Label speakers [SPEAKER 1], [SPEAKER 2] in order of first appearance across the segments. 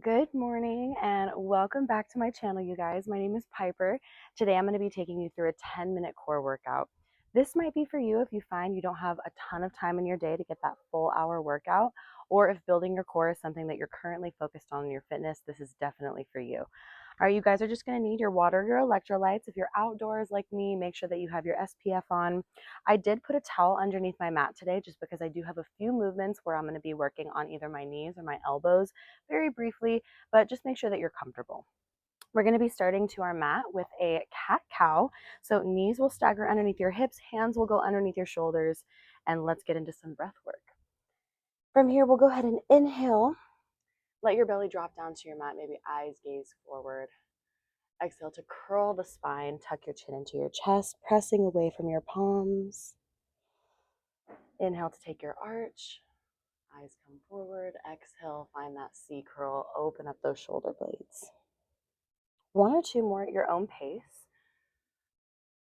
[SPEAKER 1] Good morning and welcome back to my channel, you guys. My name is Piper. Today I'm going to be taking you through a 10-minute core workout. This might be for you if you find you don't have a ton of time in your day to get that full hour workout, or if building your core is something that you're currently focused on in your fitness, this is definitely for you. All right, you guys are just going to need your water, your electrolytes. If you're outdoors like me, make sure that you have your SPF on. I did put a towel underneath my mat today just because I do have a few movements where I'm going to be working on either my knees or my elbows very briefly, but just make sure that you're comfortable. We're going to be starting to our mat with a cat-cow. So knees will stagger underneath your hips, hands will go underneath your shoulders, and let's get into some breath work. From here, we'll go ahead and inhale. Let your belly drop down to your mat, maybe eyes gaze forward. Exhale to curl the spine, tuck your chin into your chest, pressing away from your palms. Inhale to take your arch. Eyes come forward. Exhale, find that C curl. Open up those shoulder blades. One or two more at your own pace.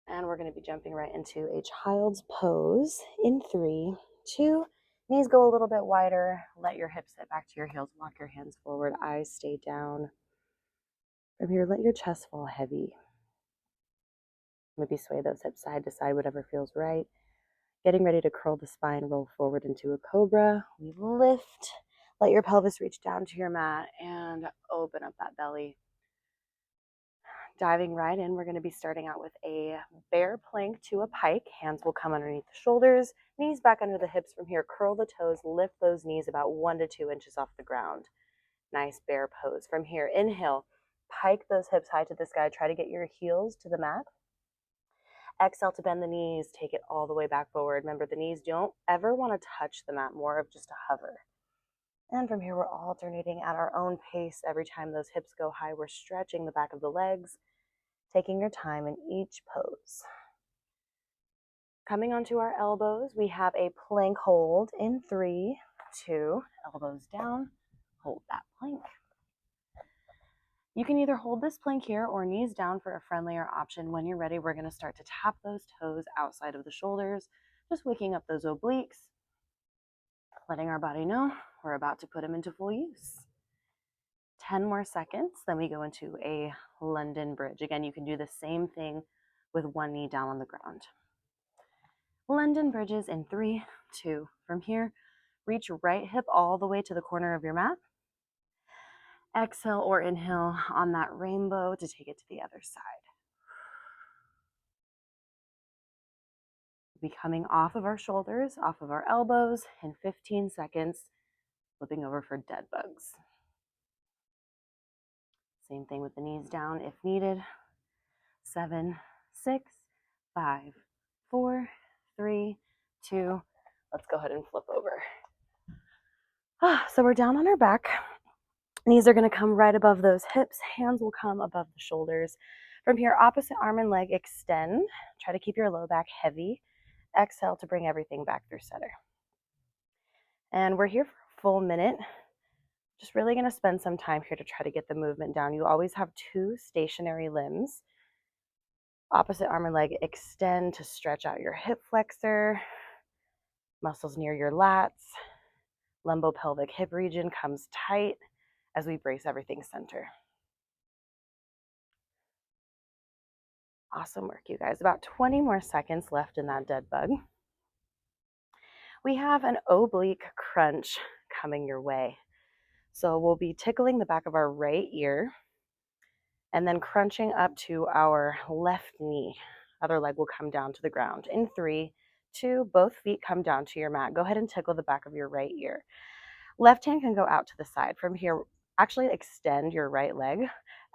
[SPEAKER 1] And we're going to be jumping right into a child's pose in 3, 2. Knees go a little bit wider. Let your hips sit back to your heels. Walk your hands forward. Eyes stay down. From here, let your chest fall heavy. Maybe sway those hips side to side, whatever feels right. Getting ready to curl the spine, roll forward into a cobra. We lift. Let your pelvis reach down to your mat and open up that belly. Diving right in, we're going to be starting out with a bear plank to a pike. Hands will come underneath the shoulders, knees back under the hips. From here, curl the toes, lift those knees about 1 to 2 inches off the ground. Nice bear pose. From here, inhale, pike those hips high to the sky. Try to get your heels to the mat. Exhale to bend the knees, take it all the way back forward. Remember, the knees don't ever want to touch the mat, more of just a hover. And from here, we're alternating at our own pace. Every time those hips go high, we're stretching the back of the legs, taking your time in each pose. Coming onto our elbows, we have a plank hold in 3, 2, elbows down, hold that plank. You can either hold this plank here or knees down for a friendlier option. When you're ready, we're going to start to tap those toes outside of the shoulders, just waking up those obliques, letting our body know we're about to put them into full use. 10 more seconds, then we go into a London bridge. Again, you can do the same thing with one knee down on the ground. London bridges in 3, 2. From here, reach right hip all the way to the corner of your mat. Exhale or inhale on that rainbow to take it to the other side. We'll be coming off of our shoulders, off of our elbows in 15 seconds, flipping over for dead bugs. Same thing with the knees down if needed. 7, 6, 5, 4, 3, 2. Let's go ahead and flip over. So we're down on our back. Knees are going to come right above those hips. Hands will come above the shoulders. From here, opposite arm and leg extend. Try to keep your low back heavy. Exhale to bring everything back through center. And we're here for a full minute. Just really going to spend some time here to try to get the movement down. You always have 2 stationary limbs. Opposite arm and leg extend to stretch out your hip flexor. Muscles near your lats. Lumbopelvic hip region comes tight as we brace everything center. Awesome work, you guys. About 20 more seconds left in that dead bug. We have an oblique crunch coming your way. So we'll be tickling the back of our right ear and then crunching up to our left knee. Other leg will come down to the ground. In 3, 2, both feet come down to your mat. Go ahead and tickle the back of your right ear. Left hand can go out to the side. From here, actually extend your right leg.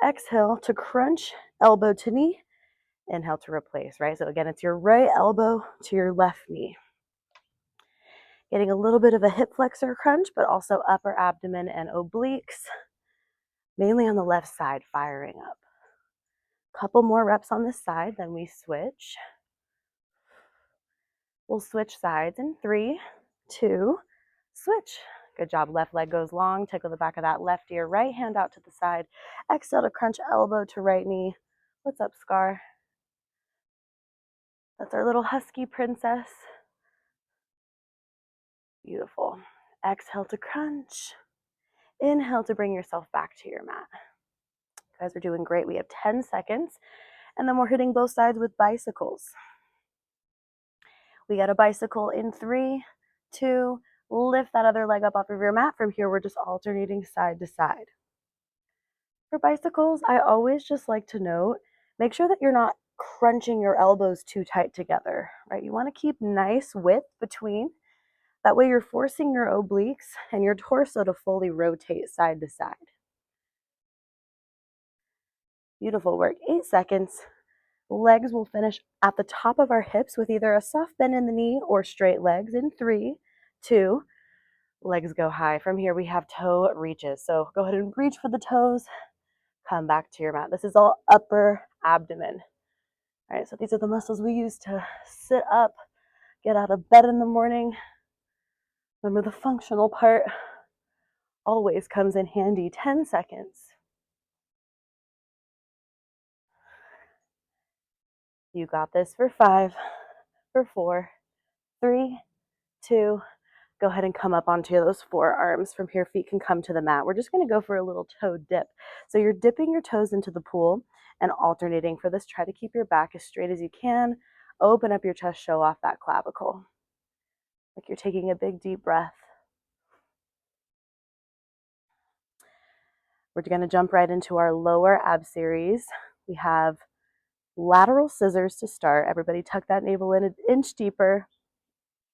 [SPEAKER 1] Exhale to crunch, elbow to knee. Inhale to replace, right? So again, it's your right elbow to your left knee. Getting a little bit of a hip flexor crunch, but also upper abdomen and obliques, mainly on the left side, firing up. Couple more reps on this side, then we switch. We'll switch sides in 3, 2, switch. Good job. Left leg goes long. Tickle the back of that left ear. Right hand out to the side. Exhale to crunch elbow to right knee. What's up, Scar? That's our little husky princess. Beautiful. Exhale to crunch. Inhale to bring yourself back to your mat. You guys are doing great. We have 10 seconds, and then we're hitting both sides with bicycles. We got a bicycle in 3, 2, lift that other leg up off of your mat. From here, we're just alternating side to side. For bicycles, I always just like to note, make sure that you're not crunching your elbows too tight together, right? You want to keep nice width between. That way you're forcing your obliques and your torso to fully rotate side to side. Beautiful work. 8 seconds. Legs will finish at the top of our hips with either a soft bend in the knee or straight legs in 3, 2, legs go high. From here, we have toe reaches. So go ahead and reach for the toes, come back to your mat. This is all upper abdomen. All right, so these are the muscles we use to sit up, get out of bed in the morning. Remember, the functional part always comes in handy. 10 seconds. You got this for 5, for 4, 3, 2, go ahead and come up onto those forearms. From here, feet can come to the mat. We're just going to go for a little toe dip. So you're dipping your toes into the pool and alternating. For this, try to keep your back as straight as you can. Open up your chest, show off that clavicle. Like you're taking a big, deep breath. We're going to jump right into our lower ab series. We have lateral scissors to start. Everybody tuck that navel in an inch deeper.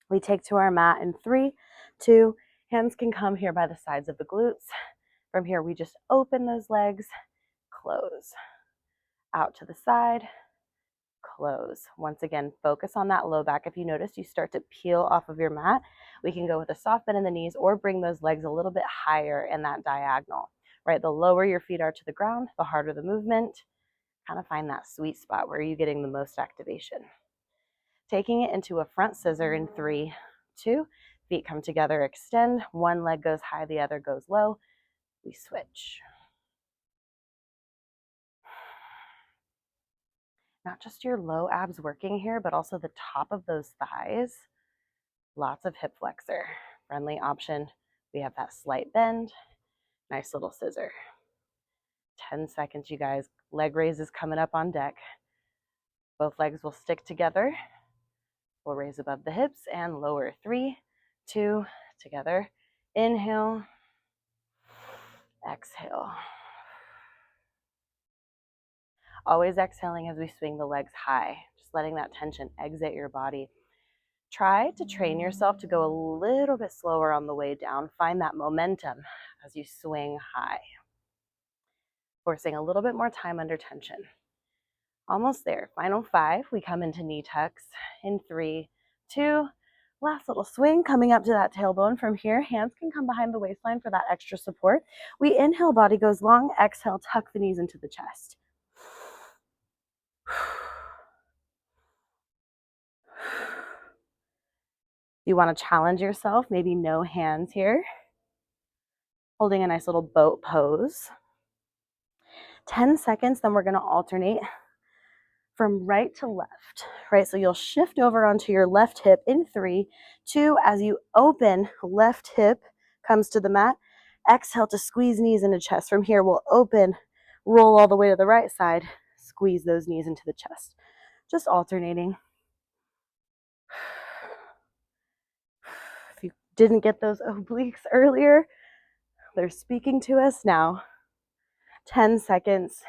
[SPEAKER 1] We take to our mat in 3, 2, hands can come here by the sides of the glutes. From here, we just open those legs, close, out to the side, close. Once again, focus on that low back. If you notice you start to peel off of your mat, we can go with a soft bend in the knees or bring those legs a little bit higher in that diagonal, right? The lower your feet are to the ground, the harder the movement. Kind of find that sweet spot where you're getting the most activation. Taking it into a front scissor in 3, 2, feet come together, extend. One leg goes high, the other goes low. We switch. Not just your low abs working here, but also the top of those thighs. Lots of hip flexor. Friendly option. We have that slight bend. Nice little scissor. 10 seconds, you guys. Leg raise is coming up on deck. Both legs will stick together. We'll raise above the hips and lower. 3, 2, together. Inhale. Exhale. Always exhaling as we swing the legs high, just letting that tension exit your body. Try to train yourself to go a little bit slower on the way down. Find that momentum as you swing high. Forcing a little bit more time under tension. Almost there. Final 5. We come into knee tucks in 3, 2. Last little swing, coming up to that tailbone. From here, hands can come behind the waistline for that extra support. We inhale, body goes long. Exhale, tuck the knees into the chest. You want to challenge yourself, maybe no hands here. Holding a nice little boat pose. 10 seconds, then we're going to alternate from right to left, right? So you'll shift over onto your left hip in 3, 2, as you open, left hip comes to the mat. Exhale to squeeze knees into chest. From here, we'll open, roll all the way to the right side, squeeze those knees into the chest. Just alternating. If you didn't get those obliques earlier, they're speaking to us now. 10 seconds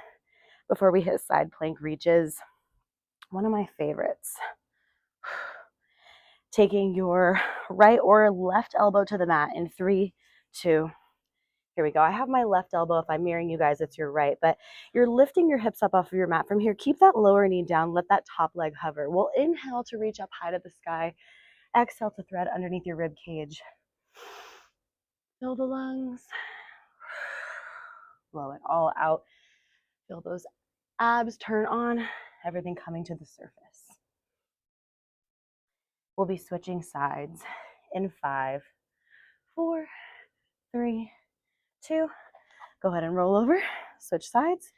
[SPEAKER 1] before we hit side plank reaches. One of my favorites. Taking your right or left elbow to the mat in 3, 2. Here we go. I have my left elbow. If I'm mirroring you guys, it's your right, but you're lifting your hips up off of your mat. From here, keep that lower knee down. Let that top leg hover. We'll inhale to reach up high to the sky. Exhale to thread underneath your rib cage. Fill the lungs. Blow it all out. Feel those abs turn on. Everything coming to the surface. We'll be switching sides in 5, 4, 3, 2. Go ahead and roll over. Switch sides.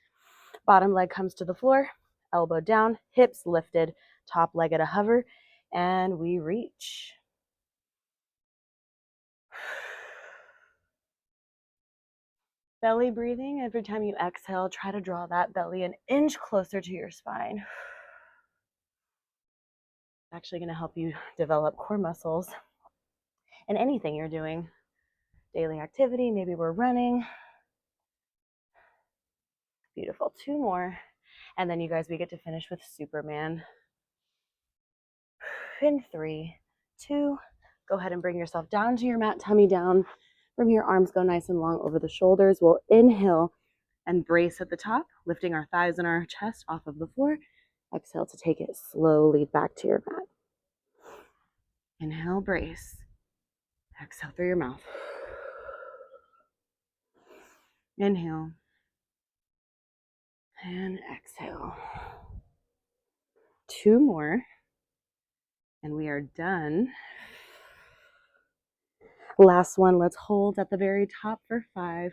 [SPEAKER 1] Bottom leg comes to the floor. Elbow down. Hips lifted. Top leg at a hover. And we reach. Belly breathing. Every time you exhale, try to draw that belly an inch closer to your spine. It's actually going to help you develop core muscles in anything you're doing. Daily activity, maybe we're running. Beautiful. 2 more. And then you guys, we get to finish with Superman. In 3, 2, go ahead and bring yourself down to your mat, tummy down. From your arms go nice and long over the shoulders. We'll inhale and brace at the top, lifting our thighs and our chest off of the floor. Exhale to take it slowly back to your mat. Inhale, brace. Exhale through your mouth. Inhale. And exhale. 2 more. And we are done. Last one, let's hold at the very top for 5,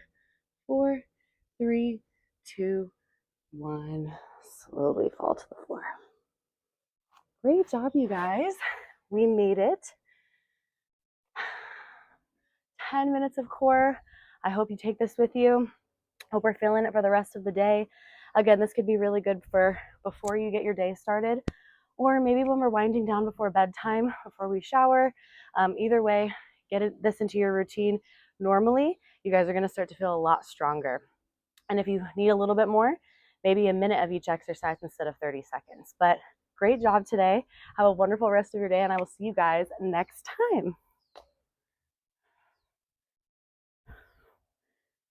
[SPEAKER 1] 4, 3, 2, 1. Slowly fall to the floor. Great job, you guys. We made it. 10 minutes of core. I hope you take this with you. Hope we're feeling it for the rest of the day. Again, this could be really good for before you get your day started, or maybe when we're winding down before bedtime, before we shower. Either way, get this into your routine. Normally, you guys are going to start to feel a lot stronger. And if you need a little bit more, maybe a minute of each exercise instead of 30 seconds. But great job today. Have a wonderful rest of your day, and I will see you guys next time.